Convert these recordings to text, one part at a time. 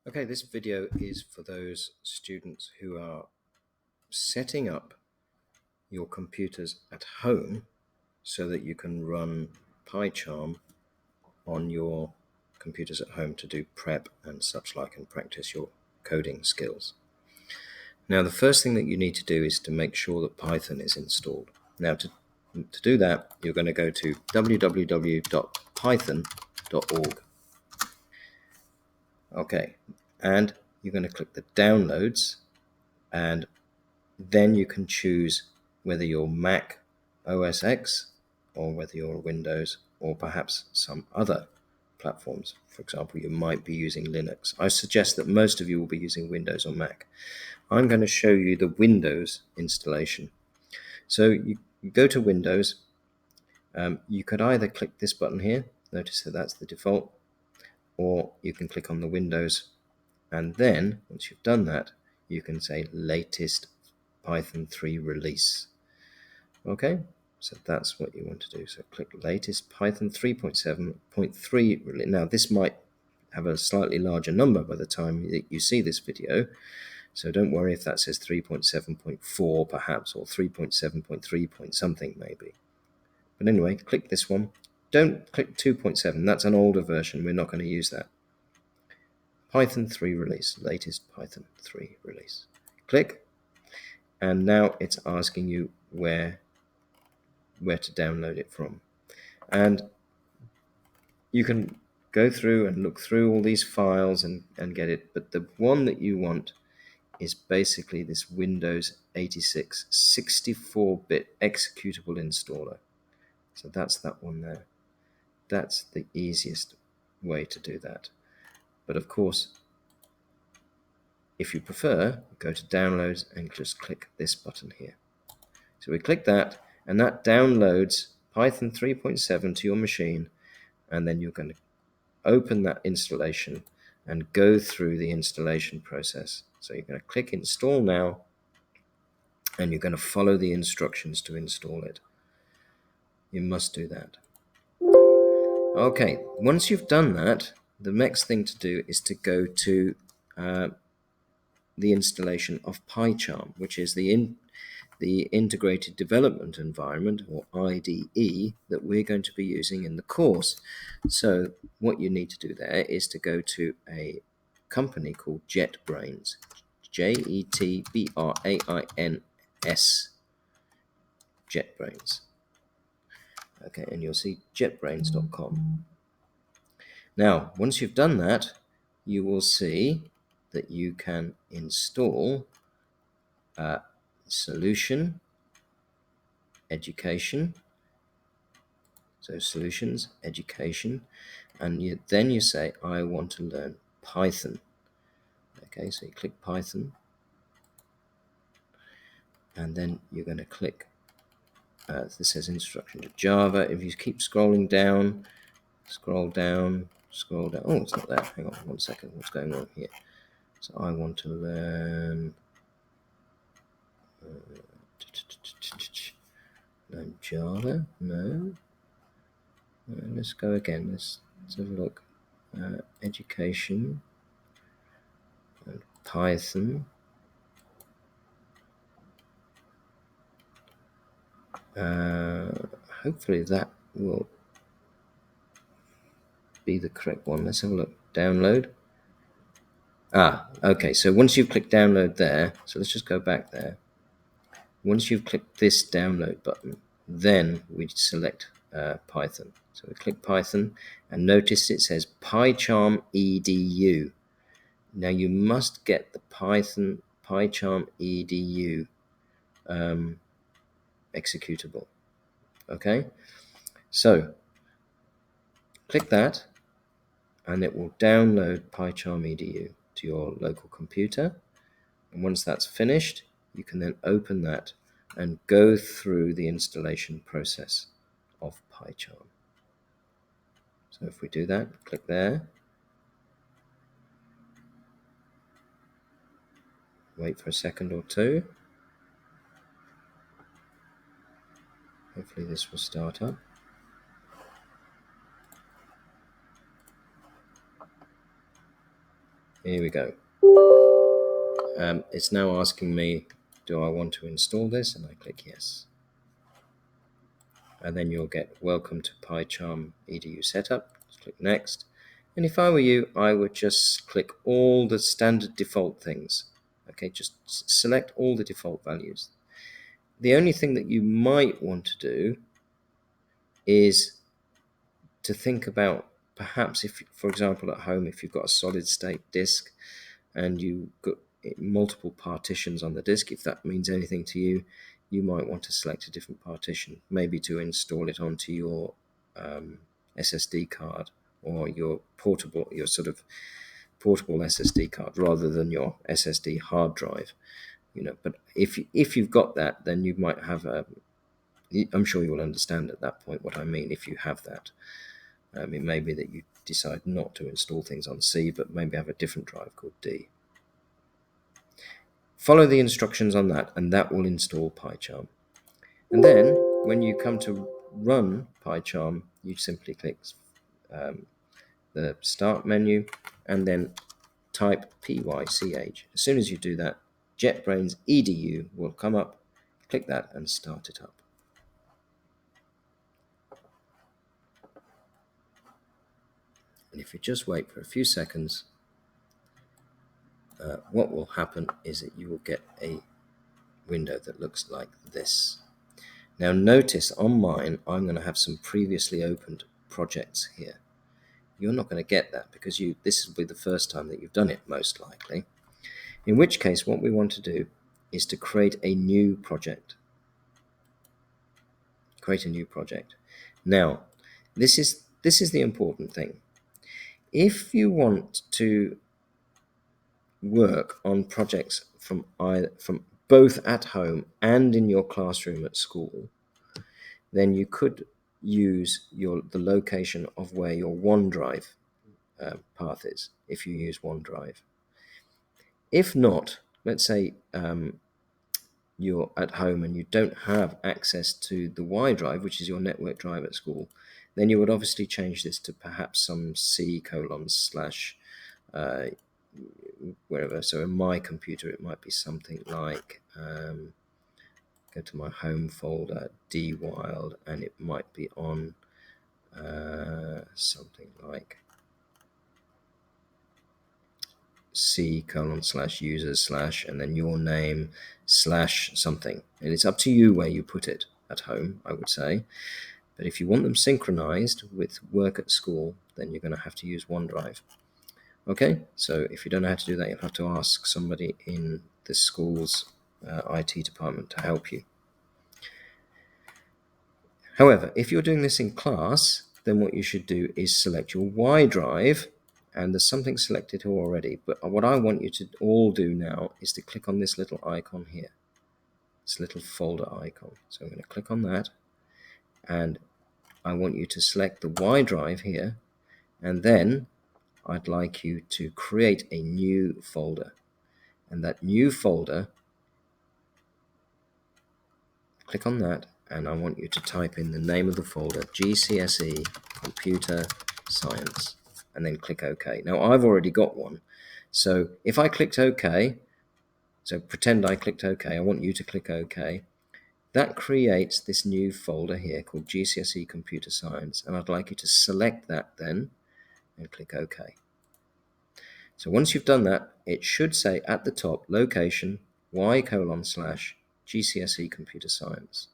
Okay, this video is for those students who are setting up your computers at home so that you can run Pycharm on your computers at home to do prep and such like and practice your coding skills. Now, the first thing that you need to do is to make sure that Python is installed. Now, to do that, you're going to go to www.python.org. Okay, and you're going to click the downloads, and then you can choose whether you're Mac OS X or whether you're Windows or perhaps some other platforms. For example, you might be using Linux. I suggest that most of you will be using Windows or Mac. I'm going to show you the Windows installation. So you go to Windows. You could either click this button here. Notice that that's the default. Or you can click on the Windows. And then, once you've done that, you can say latest Python 3 release. Okay, so that's what you want to do. So click latest Python 3.7.3 release. Now, this might have a slightly larger number by the time that you see this video. So don't worry if that says 3.7.4 perhaps, or 3.7.3 point something maybe. But anyway, click this one. Don't click 2.7. That's an older version. We're not going to use that. Python 3 release, latest Python 3 release. Click, and now it's asking you where to download it from. And you can go through and look through all these files and get it, but the one that you want is basically this Windows 86 64-bit executable installer. So that's that one there. That's the easiest way to do that. But of course, if you prefer, go to downloads and just click this button here. So we click that, and that downloads Python 3.7 to your machine, and then you're going to open that installation and go through the installation process. So you're going to click install now, and you're going to follow the instructions to install it. You must do that. Okay, once you've done that, the next thing to do is to go to the installation of Pycharm, which is the Integrated Development Environment, or IDE, that we're going to be using in the course. So what you need to do there is to go to a company called JetBrains, JetBrains, JetBrains. Okay, and you'll see jetbrains.com. Now, once you've done that, you will see that you can install Solution, Education. So Solutions, Education, and then you say, I want to learn Python. Okay, so you click Python, and then you're going to click, this says Introduction to Java. If you keep scrolling down, scroll down. Oh, it's not there. Hang on 1 second. What's going on here? So I want to learn Java. No. Let's go again. Let's have a look. Education and Python. Hopefully that will be the correct one. Let's have a look. Download. Okay, so once you've clicked download there, so let's just go back there. Once you've clicked this download button, then we select Python. So we click Python, and notice it says Pycharm edu. Now you must get the Python Pycharm edu executable. Okay, so click that, and it will download Pycharm edu to your local computer. And once that's finished, you can then open that and go through the installation process of Pycharm. So if we do that, click there, wait for a second or two. Hopefully this will start up. Here we go. It's now asking me, do I want to install this? And I click yes. And then you'll get welcome to Pycharm edu setup. Just click next. And if I were you, I would just click all the standard default things. Okay, just select all the default values. The only thing that you might want to do is to think about, perhaps if, for example, at home, if you've got a solid state disk and you've got multiple partitions on the disk, if that means anything to you, you might want to select a different partition, maybe to install it onto your SSD card or your sort of portable SSD card rather than your SSD hard drive. But if you've got that, then you might have I'm sure you will understand at that point what I mean if you have that. It may be that you decide not to install things on C, but maybe have a different drive called D. Follow the instructions on that, and that will install Pycharm. And then, when you come to run Pycharm, you simply click the Start menu, and then type PYCH. As soon as you do that, JetBrains EDU will come up. Click that and start it up. And if you just wait for a few seconds, what will happen is that you will get a window that looks like this. Now notice on mine, I'm going to have some previously opened projects here. You're not going to get that because this will be the first time that you've done it, most likely. In which case, what we want to do is to create a new project. Create a new project. Now, this is the important thing. If you want to work on projects from both at home and in your classroom at school, then you could use the location of where your OneDrive path is, if you use OneDrive. If not, let's say you're at home and you don't have access to the Y drive, which is your network drive at school, then you would obviously change this to perhaps some C:/ wherever. So in my computer, it might be something like, go to my home folder, dwild, and it might be on something like C:/users/ and then your name / something. And it's up to you where you put it at home, I would say. But if you want them synchronized with work at school, then you're going to have to use OneDrive. Okay, so if you don't know how to do that, you'll have to ask somebody in the school's IT department to help you. However, if you're doing this in class, then what you should do is select your Y drive, and there's something selected here already. But what I want you to all do now is to click on this little icon here, this little folder icon. So I'm going to click on that, and I want you to select the Y drive here, and then I'd like you to create a new folder. And that new folder, click on that, and I want you to type in the name of the folder, GCSE Computer Science, and then click OK. Now I've already got one, so if I clicked OK, so pretend I clicked OK, I want you to click OK, that creates this new folder here called GCSE Computer Science, and I'd like you to select that then and click OK. So once you've done that, it should say at the top, location y:/GCSE Computer Science.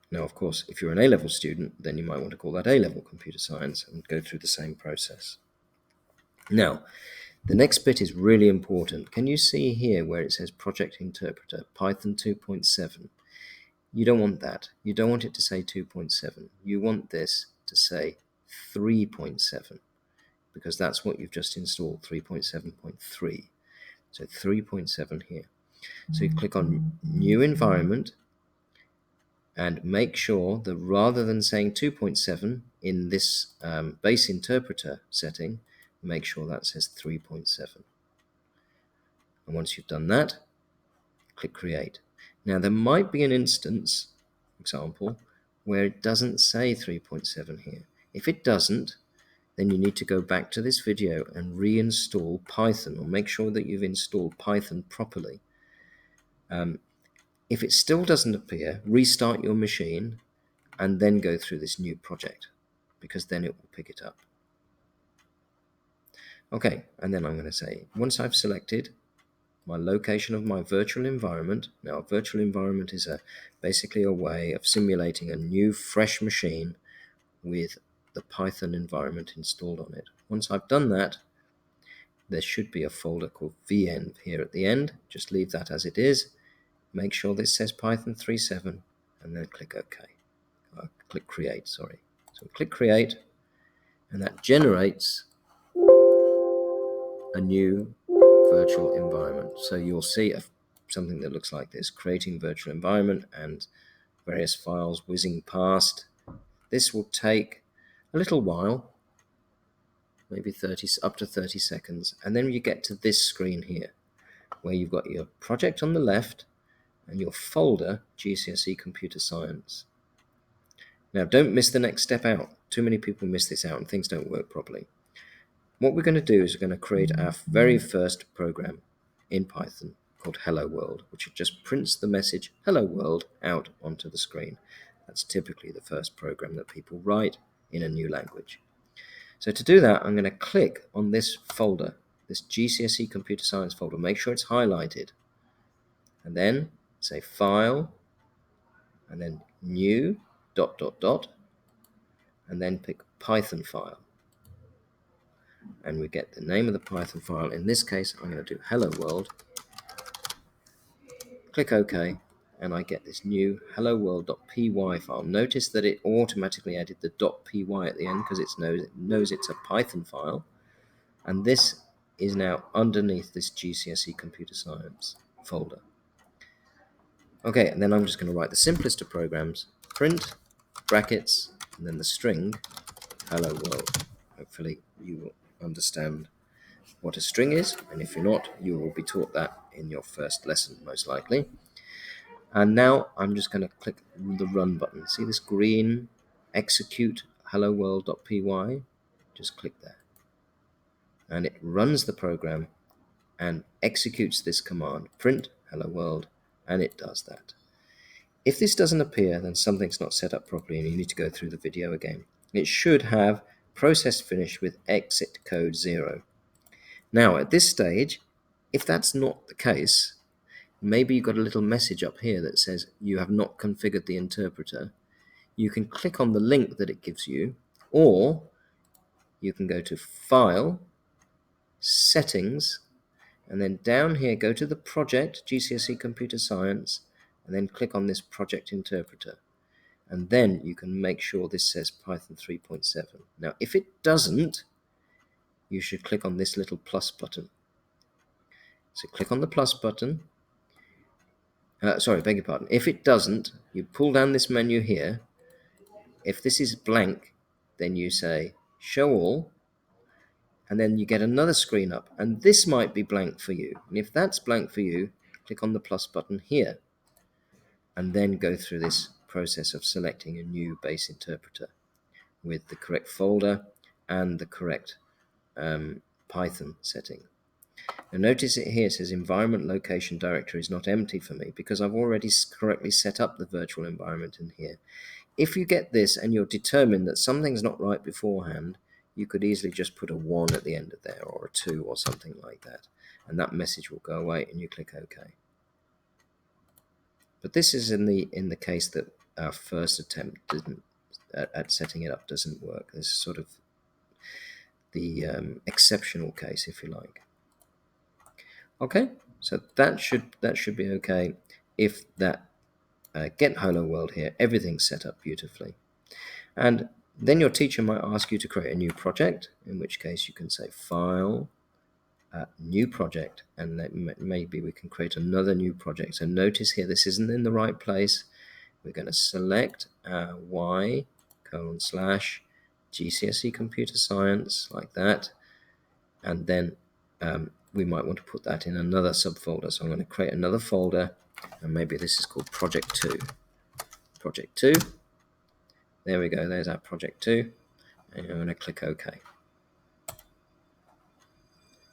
Now, of course, if you're an A-level student, then you might want to call that A-level Computer Science and go through the same process. Now, the next bit is really important. Can you see here where it says Project Interpreter, Python 2.7? You don't want that. You don't want it to say 2.7. You want this to say 3.7, because that's what you've just installed, 3.7.3. So 3.7 here. So you click on New Environment, and make sure that rather than saying 2.7 in this base interpreter setting, make sure that says 3.7. And once you've done that, click Create. Now there might be an instance, example, where it doesn't say 3.7 here. If it doesn't, then you need to go back to this video and reinstall Python, or make sure that you've installed Python properly. If it still doesn't appear, restart your machine and then go through this new project, because then it will pick it up. Okay, and then I'm going to say, once I've selected my location of my virtual environment. Now, a virtual environment is basically a way of simulating a new, fresh machine with the Python environment installed on it. Once I've done that, there should be a folder called vn here at the end. Just leave that as it is. Make sure this says Python 3.7, and then click OK. Click Create, sorry. So click Create, and that generates a new virtual environment. So you'll see something that looks like this: creating virtual environment and various files whizzing past. This will take a little while, maybe up to 30 seconds, and then you get to this screen here, where you've got your project on the left and your folder, GCSE Computer Science. Now, don't miss the next step out. Too many people miss this out and things don't work properly. What we're going to do is we're going to create our very first program in Python called Hello World, which just prints the message Hello World out onto the screen. That's typically the first program that people write in a new language. So to do that, I'm going to click on this folder, this GCSE Computer Science folder, make sure it's highlighted, and then say File, and then New, ... and then pick Python file. And we get the name of the Python file. In this case, I'm going to do Hello World. Click OK, and I get this new hello world.py file. Notice that it automatically added the .py at the end because it knows it's a Python file. And this is now underneath this GCSE Computer Science folder. Okay, and then I'm just going to write the simplest of programs: print, brackets, and then the string, hello world. Hopefully you will understand what a string is, and if you're not, you will be taught that in your first lesson, most likely. And now I'm just going to click the run button. See this green execute hello world.py? Just click there. And it runs the program and executes this command, print hello world, and it does that. If this doesn't appear, then something's not set up properly and you need to go through the video again. It should have process finished with exit code 0. Now, at this stage, if that's not the case, maybe you've got a little message up here that says you have not configured the interpreter. You can click on the link that it gives you, or you can go to File, Settings, and then down here go to the project, GCSE Computer Science, and then click on this project interpreter. And then you can make sure this says Python 3.7. Now, if it doesn't, you should click on this little plus button. So click on the plus button. Beg your pardon. If it doesn't, you pull down this menu here. If this is blank, then you say Show All, and then you get another screen up, and this might be blank for you. And if that's blank for you, click on the plus button here, and then go through this process of selecting a new base interpreter with the correct folder and the correct Python setting. Now notice it here says environment location directory is not empty for me because I've already correctly set up the virtual environment in here. If you get this and you're determined that something's not right beforehand, you could easily just put a 1 at the end of there, or a 2 or something like that, and that message will go away and you click OK. But this is in the case that our first attempt at setting it up doesn't work. This is sort of the exceptional case, if you like. Okay, so that should be okay. If that get hello world here, everything's set up beautifully. And then your teacher might ask you to create a new project, in which case you can say File, New Project, and then maybe we can create another new project. So notice here, this isn't in the right place. We're going to select y:/GCSE Computer Science, like that, and then we might want to put that in another subfolder. So I'm going to create another folder, and maybe this is called Project 2. Project 2. There we go, there's our Project 2. And I'm going to click OK.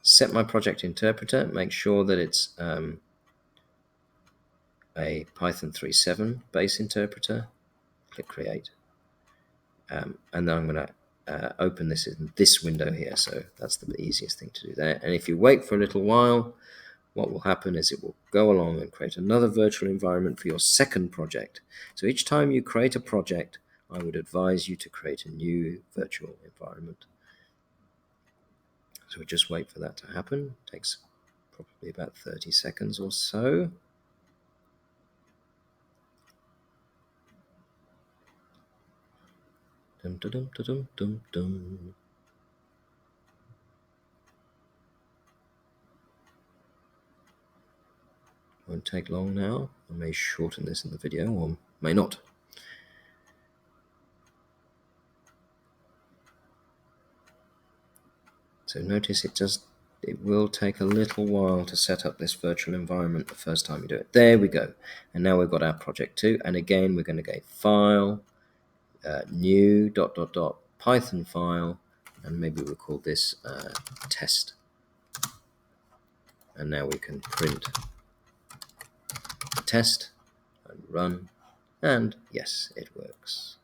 set my project interpreter, make sure that it's a Python 3.7 base interpreter, click create. And then I'm going to open this in this window here, so that's the easiest thing to do there. And if you wait for a little while, what will happen is it will go along and create another virtual environment for your second project. So each time you create a project, I would advise you to create a new virtual environment. So we just wait for that to happen. It takes probably about 30 seconds or so. Dum, dum, dum, dum, dum, dum. Won't take long now. I may shorten this in the video or may not. So notice it will take a little while to set up this virtual environment the first time you do it. There we go. And now we've got our project 2. And again, we're going to go file, new, ... Python file, and maybe we'll call this test. And now we can print the test and run. And yes, it works.